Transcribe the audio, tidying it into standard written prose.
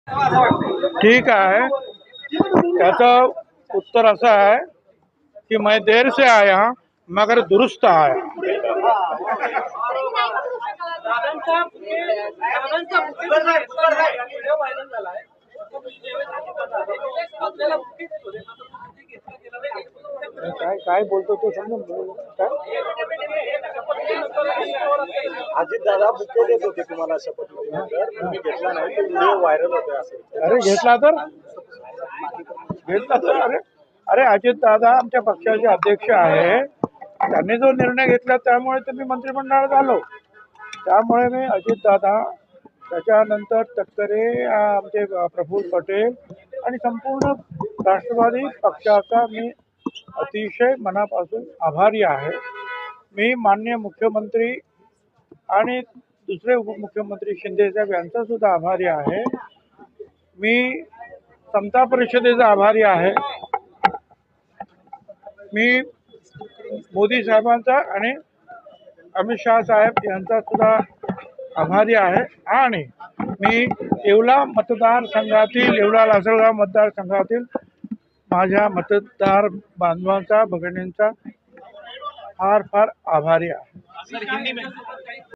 ठीक है, त्याचं उत्तर असं आहे कि मैं देर से आया मगर दुरुस्त आया। काय काय बोलतो तो समजून काय? अजित दादा बुके देत होते तुम्हाला शपथविधीनंतर, तुम्ही घेतला नाही, तो व्हिडिओ व्हायरल होतोय असं। अरे घेतला तर अरे अरे अजित दादा आमच्या पक्षाचे अध्यक्ष आहे, त्यांनी जो निर्णय घेतला त्यामुळे तर मी मंत्रिमंडळात आलो। त्यामुळे मी अजित दादा, त्याच्यानंतर तटकरे, आमचे प्रफुल्ल पटेल आणि संपूर्ण राष्ट्रवादी पक्षाचा मी अतिशय मनापासून आभारी आहे। मी माननीय मुख्यमंत्री आणि दुसरे उपमुख्यमंत्री शिंदे साहेब यांचा सुद्धा आभारी आहे। मी समता परिषदेचा आभारी आहे। मी मोदी साहेबांचा आणि अमित शाह साहेब यांचा सुद्धा आभारी आहे। आणि मी येवला मतदारसंघातील, येवला लासलगाव मतदारसंघातील माझ्या मतदार बांधवांचा, भगिनींचा फार फार आभारी आहे।